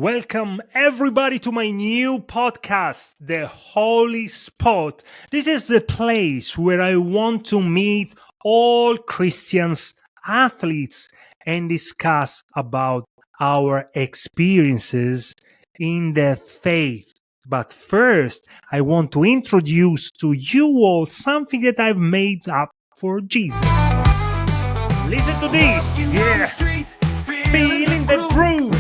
Welcome everybody to my new podcast, The Holy Spot. This is the place where I want to meet all Christians, athletes, and discuss about our experiences in the faith. But first, I want to introduce to you all something that I've made up for Jesus. Listen to this. Yeah. Feeling the groove.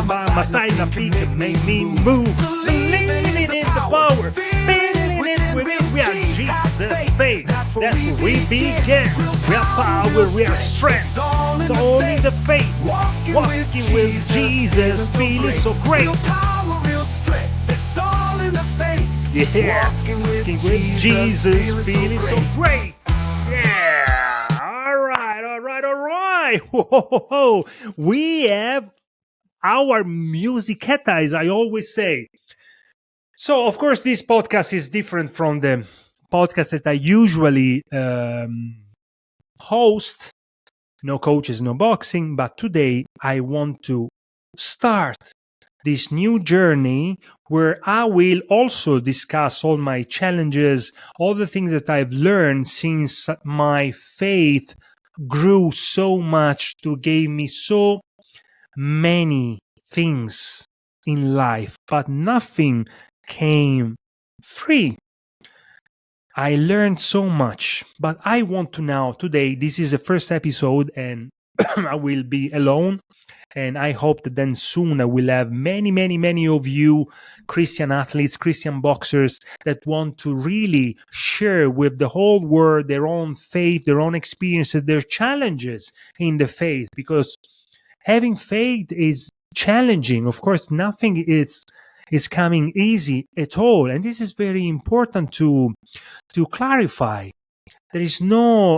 Masai na peak made me move. Believing in the power. Feeling it within. We are Jesus' faith. That's where we begin. We are power. We are strength. It's all in the faith. Walking with Jesus. Feeling so great. Yeah. Walking with Jesus. Feeling so great. Yeah. All right. We have our musicetta, as I always say. So, of course, this podcast is different from the podcast that I usually host. No coaches, no boxing. But today I want to start this new journey where I will also discuss all my challenges, all the things that I've learned since my faith grew so much to give me so many things in life, but nothing came free. I learned so much, but I want to now, today, this is the first episode and I will be alone. And I hope that then soon I will have many of you Christian athletes, Christian boxers that want to really share with the whole world their own faith, their own experiences, their challenges in the faith. Because having faith is challenging. Of course, nothing is coming easy at all. And this is very important to clarify. There is no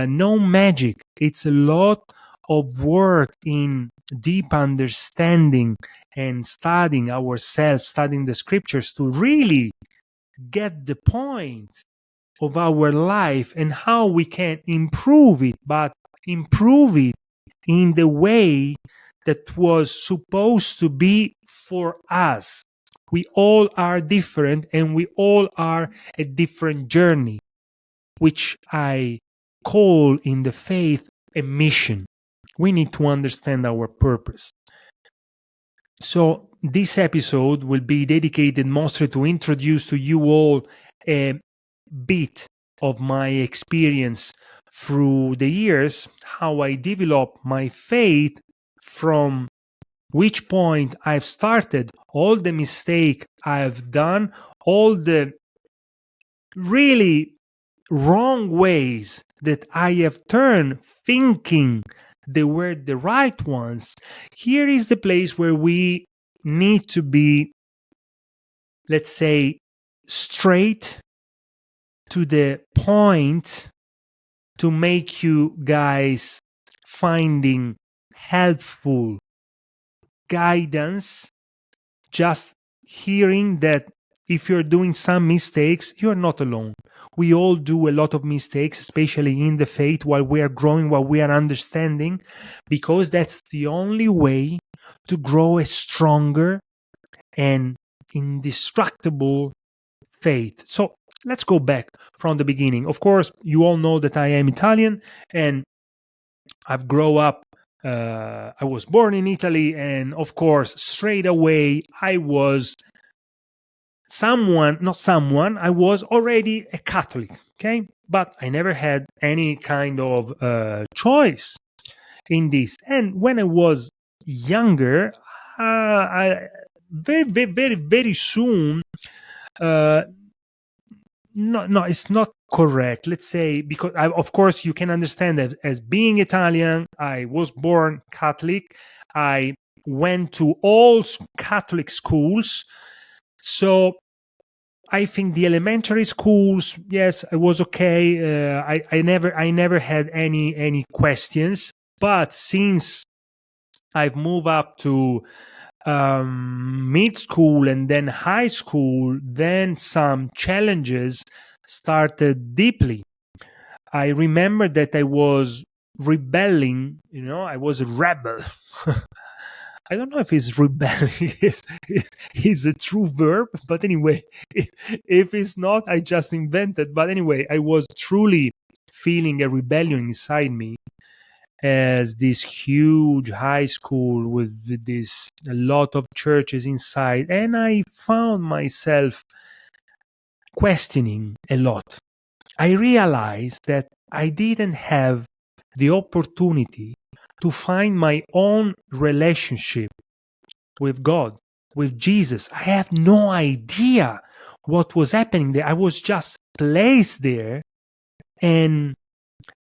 magic. It's a lot of work in deep understanding and studying ourselves, studying the scriptures to really get the point of our life and how we can improve it, but improve it in the way that was supposed to be for us. We all are different and we all are a different journey, which I call in the faith a mission. We need to understand our purpose. So this episode will be dedicated mostly to introduce to you all a bit of my experience through the years, how I developed my faith, from which point I've started, all the mistake I've done, all the really wrong ways that I have turned thinking they were the right ones. Here is the place where we need to be, let's say, straight to the point to make you guys finding helpful guidance. Just hearing that if you're doing some mistakes, you're not alone. We all do a lot of mistakes, especially in the faith, while we are growing, while we are understanding, because that's the only way to grow a stronger and indestructible faith. So let's go back from the beginning. Of course, you all know that I am Italian and I've grown up. I was born in Italy, and of course, straight away, I was I was already a Catholic, okay? But I never had any kind of choice in this. And when I was younger, I very soon, no, it's not correct. Let's say, because of course you can understand that as being Italian, I was born Catholic. I went to all Catholic schools. So I think the elementary schools, yes, it was okay. I never had any questions. But since I've moved up to mid school and then high school, then some challenges started deeply. I remember that I was rebelling. I was a rebel. I don't know if it's rebelling is a true verb, but anyway, if it's not, I just invented. But anyway, I was truly feeling a rebellion inside me as this huge high school with this a lot of churches inside, and I found myself questioning a lot. I realized that I didn't have the opportunity to find my own relationship with God, with Jesus. I have no idea what was happening there. I was just placed there, and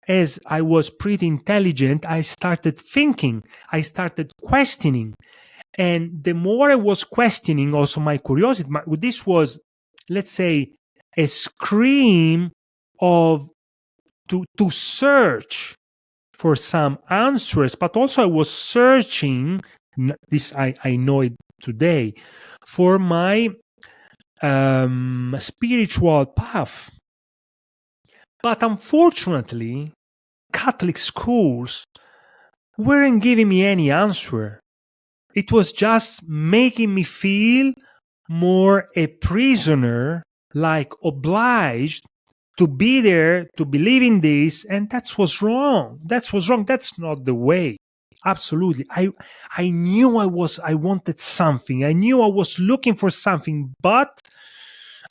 as I was pretty intelligent, I started thinking, I started questioning. And the more I was questioning, also my curiosity, this was, let's say, a scream of to search for some answers, but also I was searching, this I know it today, for my spiritual path. But unfortunately, Catholic schools weren't giving me any answer. It was just making me feel more a prisoner, like obliged to be there, to believe in this, and that was wrong. That was wrong. That's not the way. Absolutely. I knew I wanted something. I knew I was looking for something, but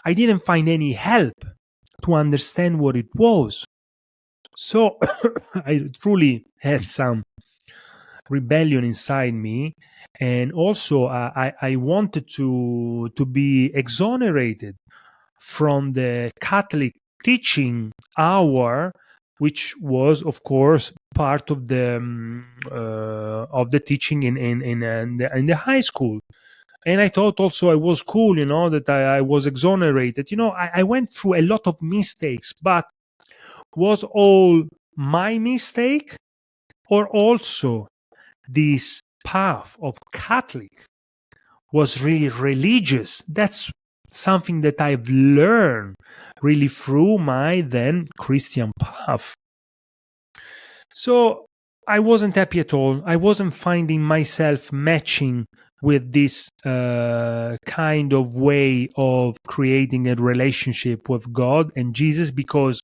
I didn't find any help to understand what it was. So I truly had some rebellion inside me, and also I wanted to be exonerated from the Catholic teaching hour, which was, of course, part of the teaching in the high school. And I thought also I was cool, that I was exonerated. I went through a lot of mistakes, but was all my mistake, or also this path of Catholic was really religious? That's something that I've learned really through my then Christian path. So I wasn't happy at all. I wasn't finding myself matching with this kind of way of creating a relationship with God and Jesus, because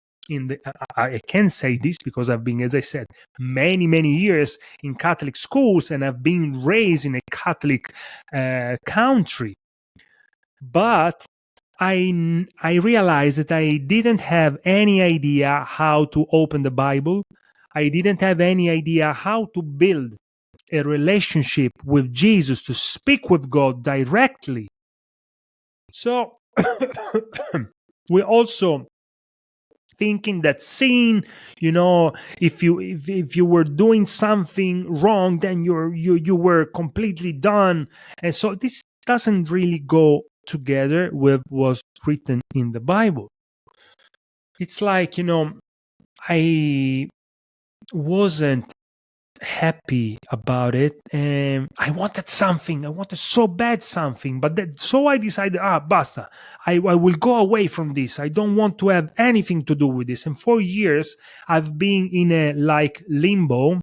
I can say this because I've been, as I said, many years in Catholic schools, and I've been raised in a Catholic country. But I realized that I didn't have any idea how to open the Bible. I didn't have any idea how to build a relationship with Jesus, to speak with God directly. So we also thinking that sin, if you were doing something wrong, then you were completely done. And so this doesn't really go together with what's written in the Bible. It's like, I wasn't happy about it, and I wanted so bad something, but so I decided, basta, I will go away from this. I don't want to have anything to do with this. And for years I've been in a like limbo,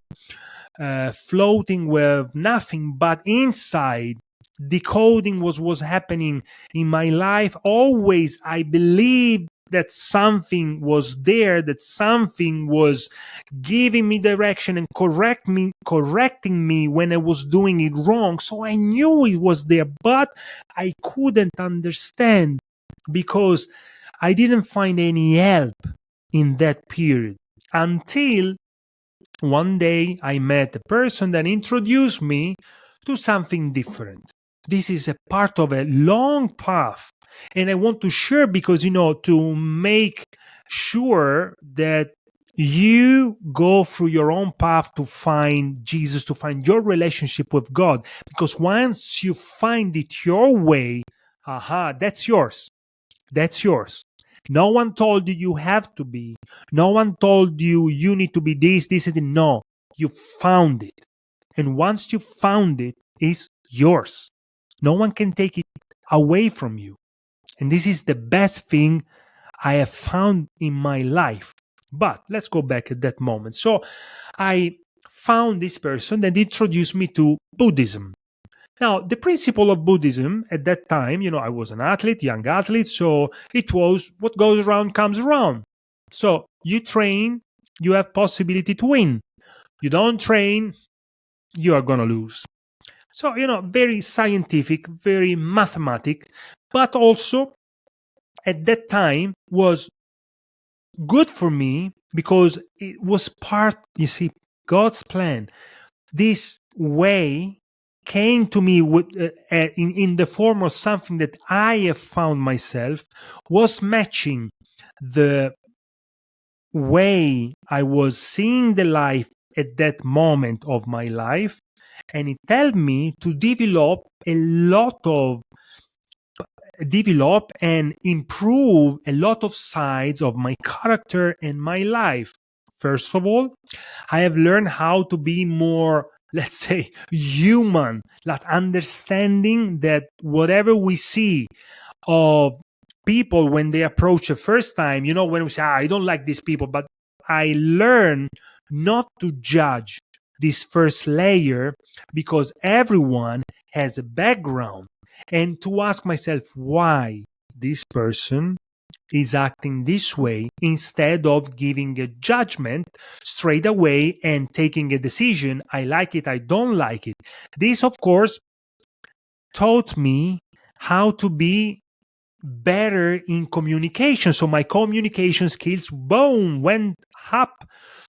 floating with nothing but inside, decoding what was happening in my life. Always I believed that something was there, that something was giving me direction and correcting me when I was doing it wrong. So I knew it was there, but I couldn't understand because I didn't find any help in that period, until one day I met a person that introduced me to something different. This is a part of a long path, and I want to share because, to make sure that you go through your own path to find Jesus, to find your relationship with God. Because once you find it your way, that's yours. That's yours. No one told you you have to be. No one told you you need to be this, and no. You found it. And once you found it, it's yours. No one can take it away from you. And this is the best thing I have found in my life. But let's go back at that moment. So I found this person that introduced me to Buddhism. Now, the principle of Buddhism at that time, I was an athlete, young athlete, so it was what goes around comes around. So you train, you have possibility to win. You don't train, you are going to lose. So, very scientific, very mathematic, but also at that time was good for me because it was part, you see, God's plan. This way came to me in the form of something that I have found myself was matching the way I was seeing the life at that moment of my life, and it helped me to develop and improve a lot of sides of my character and my life. First of all, I have learned how to be more, let's say, human, like understanding that whatever we see of people when they approach the first time, when we say, I don't like these people, but I learn not to judge this first layer because everyone has a background, and to ask myself why this person is acting this way instead of giving a judgment straight away and taking a decision. I like it, I don't like it. This, of course, taught me how to be better in communication. So my communication skills, boom, went up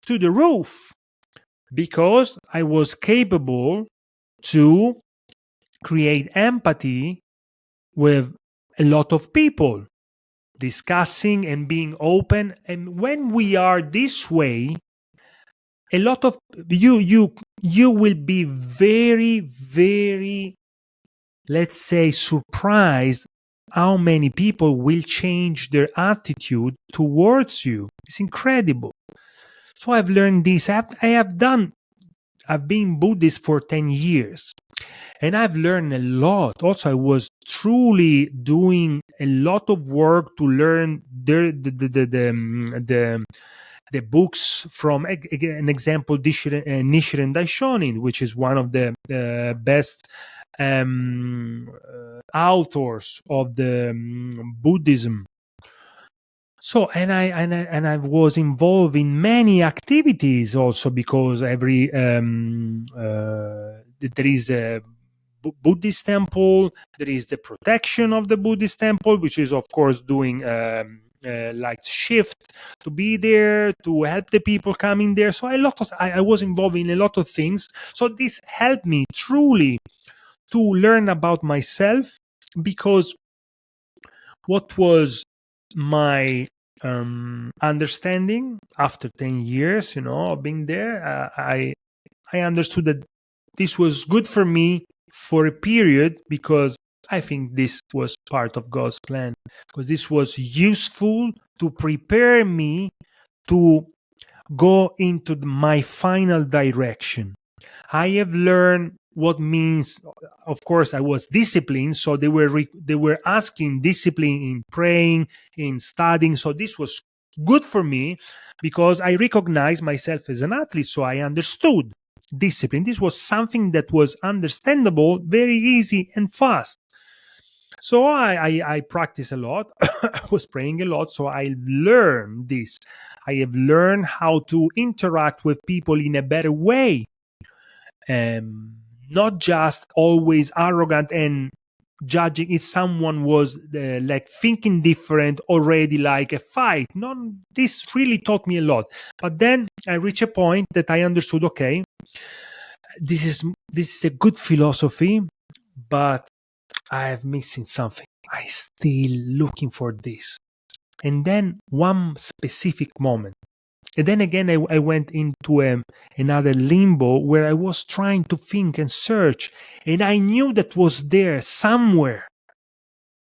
to the roof because I was capable to create empathy with a lot of people, discussing and being open. And when we are this way, a lot of you will be very, very, let's say, surprised how many people will change their attitude towards you. It's incredible. So I've learned this. I've been Buddhist for 10 years, and I've learned a lot. Also, I was truly doing a lot of work to learn the books from, an example, Nichiren Daishonin, which is one of the best authors of the Buddhism. So, and I was involved in many activities also, because there is a Buddhist temple, there is the protection of the Buddhist temple, which is of course doing like shift to be there to help the people coming there. So I was involved in a lot of things. So this helped me truly to learn about myself, because what was my understanding after 10 years, of being there, I understood that this was good for me for a period, because I think this was part of God's plan, because this was useful to prepare me to go into my final direction. I have learned what means. Of course, I was disciplined, so they were asking discipline in praying, in studying. So this was good for me because I recognized myself as an athlete. So I understood discipline. This was something that was understandable, very easy and fast. So I practice a lot. I was praying a lot. So I learned this. I have learned how to interact with people in a better way. Not just always arrogant and judging if someone was like thinking different already, like a fight. No, this really taught me a lot. But then I reached a point that I understood, okay, this is a good philosophy, but I am missing something. I still looking for this. And then one specific moment, and then again, I went into another limbo where I was trying to think and search, and I knew that was there somewhere.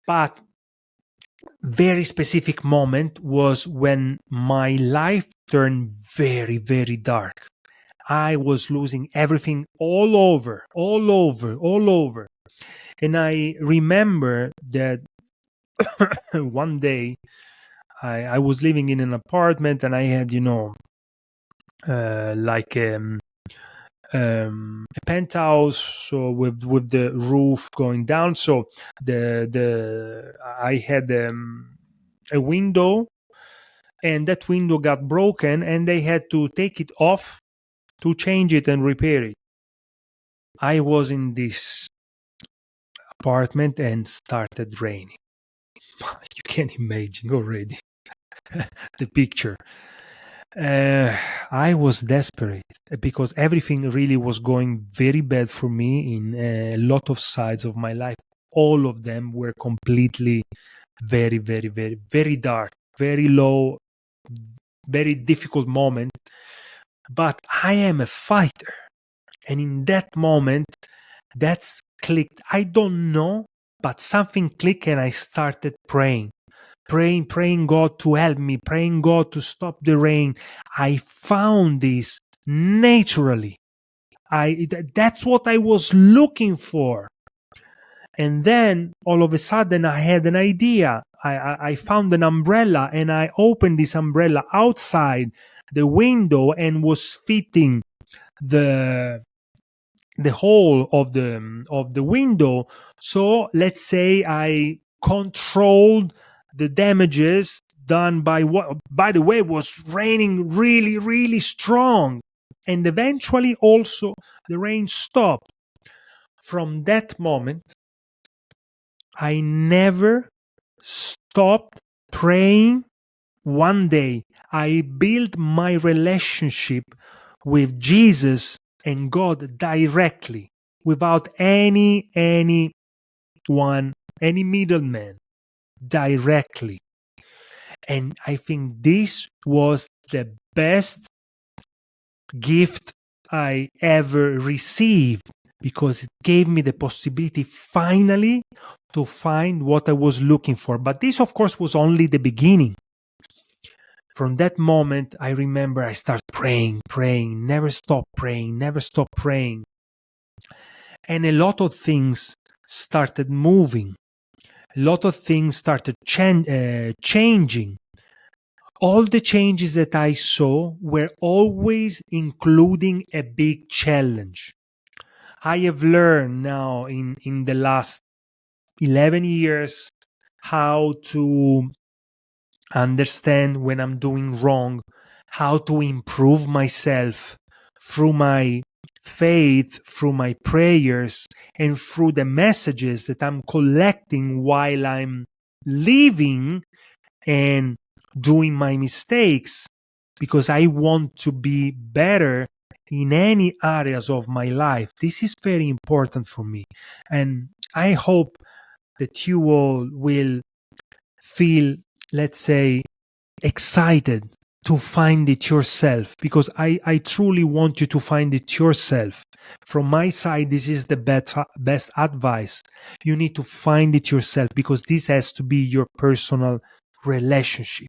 But very specific moment was when my life turned very, very dark. I was losing everything all over. And I remember that one day I was living in an apartment, and I had, like a penthouse, so with the roof going down. So the I had a window, and that window got broken, and they had to take it off to change it and repair it. I was in this apartment and started raining. You can imagine already the picture. I was desperate because everything really was going very bad for me in a lot of sides of my life. All of them were completely very, very, very, very dark, very low, very difficult moment. But I am a fighter. And in that moment, that's clicked. I don't know, but something clicked and I started praying. Praying God to help me, praying God to stop the rain. I found this naturally. That's what I was looking for. And then all of a sudden I had an idea. I found an umbrella and I opened this umbrella outside the window and was fitting the hole of the window. So let's say I controlled the damages done by what, by the way, was raining really, really strong, and eventually also the rain stopped. From that moment, I never stopped praying. One day I built my relationship with Jesus and God directly, without any middleman, directly. And I think this was the best gift I ever received, because it gave me the possibility finally to find what I was looking for. But this, of course, was only the beginning. From that moment, I remember I started praying, never stop praying. And a lot of things started moving. A lot of things started changing. All the changes that I saw were always including a big challenge. I have learned now in the last 11 years how to understand when I'm doing wrong, how to improve myself through my faith, through my prayers, and through the messages that I'm collecting while I'm living and doing my mistakes, because I want to be better in any areas of my life. This is very important for me. And I hope that you all will feel, let's say, excited to find it yourself, because I truly want you to find it yourself. From my side, this is the best advice. You need to find it yourself, because this has to be your personal relationship.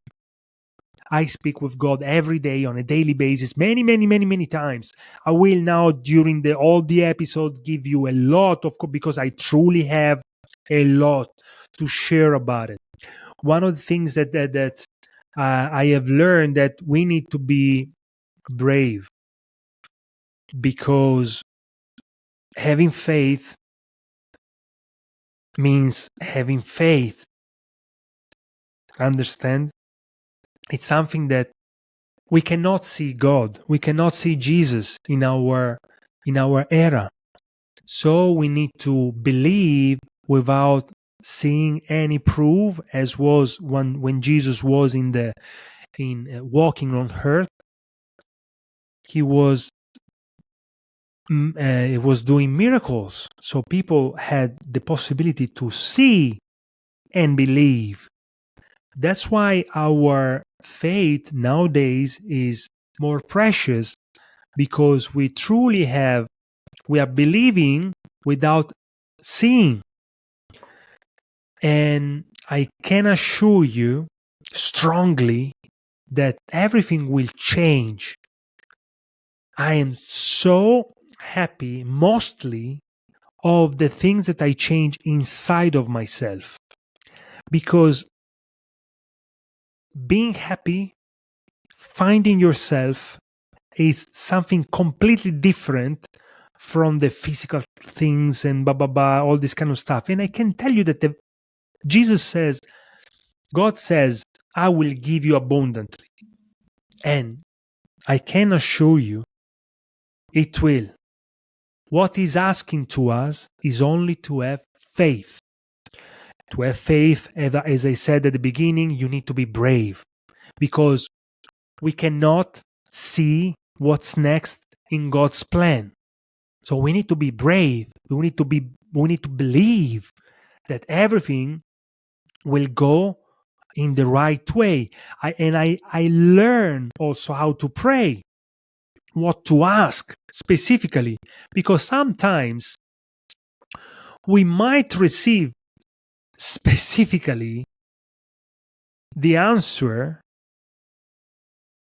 I speak with God every day on a daily basis, many times. I will now, during all the episodes, give you a lot of, because I truly have a lot to share about it. One of the things that I have learned, that we need to be brave, because having faith means having faith. Understand? It's something that we cannot see God, we cannot see Jesus in our era. So we need to believe without seeing any proof, as was when Jesus was in walking on earth. He was doing miracles, so people had the possibility to see and believe. That's why our faith nowadays is more precious, because we are believing without seeing. And I can assure you strongly that everything will change. I am so happy, mostly, of the things that I change inside of myself, because being happy, finding yourself, is something completely different from the physical things and blah, blah, blah, all this kind of stuff. And I can tell you that Jesus says, God says, I will give you abundantly. And I can assure you, it will. What He's asking to us is only to have faith. To have faith, as I said at the beginning, you need to be brave, because we cannot see what's next in God's plan. So we need to be brave. We need to believe that everything will go in the right way. I learn also how to pray, what to ask specifically, because sometimes we might receive specifically the answer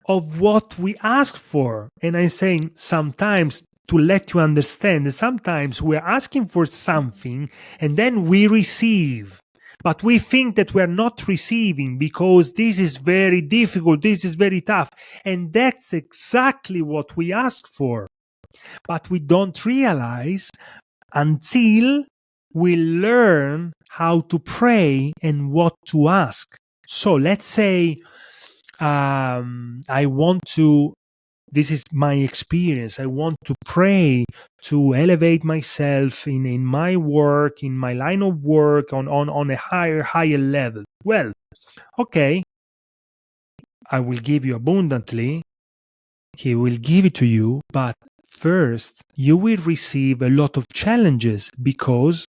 of what we ask for. And I'm saying sometimes to let you understand that sometimes we're asking for something and then we receive. But we think that we're not receiving because this is very difficult, this is very tough. And that's exactly what we ask for. But we don't realize until we learn how to pray and what to ask. So let's say I want to, this is my experience, I want to pray to elevate myself in my work, in my line of work, on a higher level. Well, okay, I will give you abundantly. He will give it to you, but first you will receive a lot of challenges, because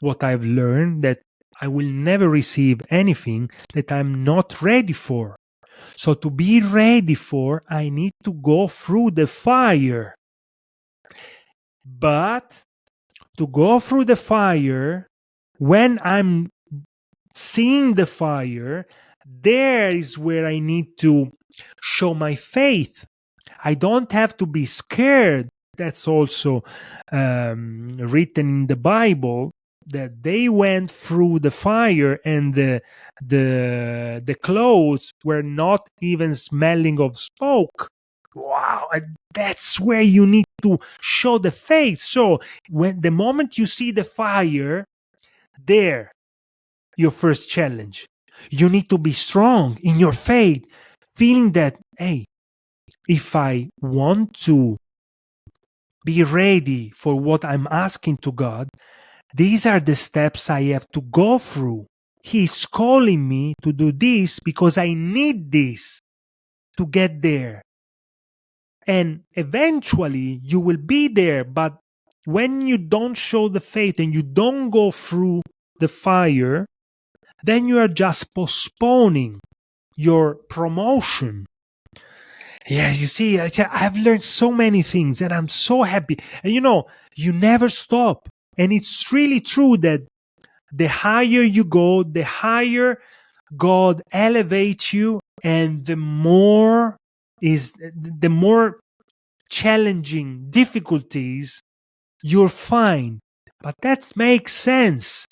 what I've learned that I will never receive anything that I'm not ready for. So to be ready for, I need to go through the fire. But to go through the fire, when I'm seeing the fire, there is where I need to show my faith. I don't have to be scared. That's also written in the Bible, that they went through the fire and the clothes were not even smelling of smoke. Wow, that's where you need to show the faith. So when the moment you see the fire, there, your first challenge, you need to be strong in your faith, feeling that, hey, if I want to be ready for what I'm asking to God, these are the steps I have to go through. He's calling me to do this because I need this to get there. And eventually you will be there. But when you don't show the faith and you don't go through the fire, then you are just postponing your promotion. Yes, you see, I've learned so many things and I'm so happy. And you never stop. And it's really true that the higher you go, the higher God elevates you, and the more challenging difficulties you'll find. But that makes sense.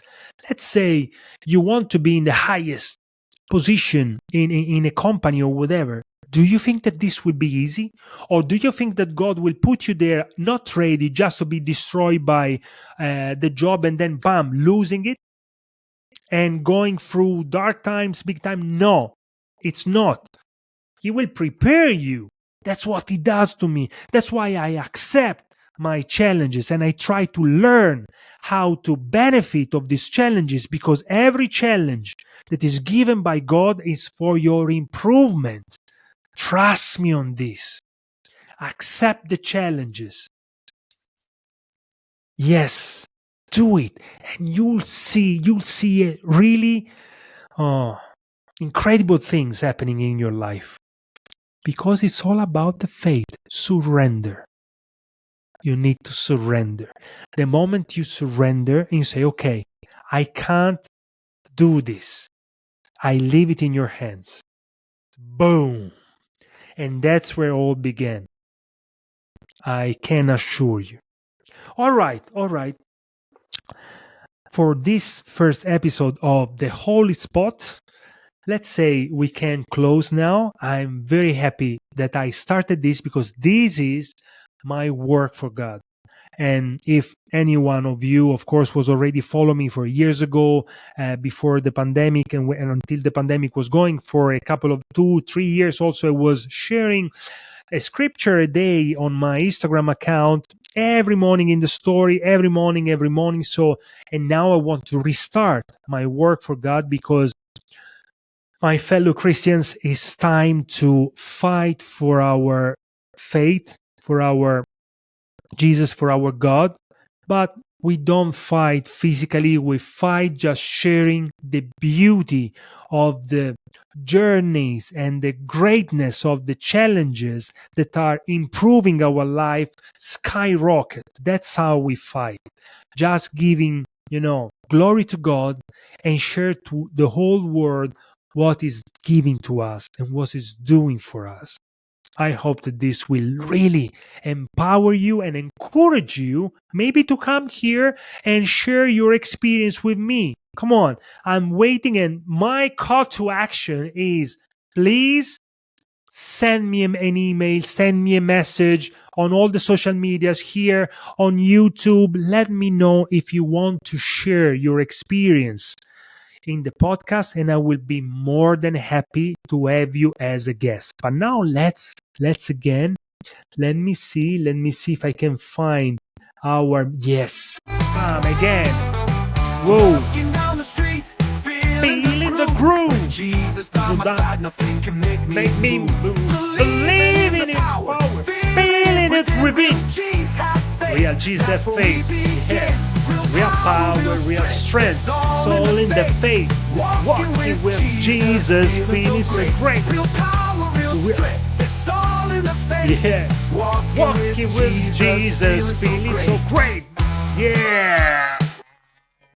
Let's say you want to be in the highest position in a company or whatever. Do you think that this will be easy? Or do you think that God will put you there not ready, just to be destroyed by the job and then bam, losing it and going through dark times, big time? No, it's not. He will prepare you. That's what He does to me. That's why I accept my challenges and I try to learn how to benefit of these challenges, because every challenge that is given by God is for your improvement. Trust me on this. Accept the challenges. Yes, do it, and you'll see really incredible things happening in your life, because it's all about the faith. Surrender. You need to surrender. The moment you surrender and you say, okay, I can't do this, I leave it in your hands. Boom. And that's where all began. I can assure you. All right. For this first episode of The Holy Spot, let's say we can close now. I'm very happy that I started this because this is my work for God. And if any one of you, of course, was already following me for years ago, before the pandemic and until the pandemic was going for a couple of 2-3 years, also I was sharing a scripture a day on my Instagram account every morning in the story, every morning. So, and now I want to restart my work for God because my fellow Christians, it's time to fight for our faith, for our Jesus, for our God. But we don't fight physically, we fight just sharing the beauty of the journeys and the greatness of the challenges that are improving our life skyrocket. That's how we fight. Just giving, glory to God and share to the whole world what is giving to us and what is doing for us. I hope that this will really empower you and encourage you maybe to come here and share your experience with me. Come on, I'm waiting, and my call to action is please send me an email, send me a message on all the social medias here on YouTube. Let me know if you want to share your experience in the podcast, and I will be more than happy to have you as a guest. But now let's again, let me see if I can find our yes. Again. Whoa. Feeling the groove. Jesus by my side, nothing can make me move. Believe in it, power. Feeling it within. Real Jesus faith. Yeah. Real power, real strength, it's all in the faith. Walking with Jesus, feeling so great. Real power, real strength, it's all in the faith. Yeah, walking with Jesus, feeling so great. Yeah.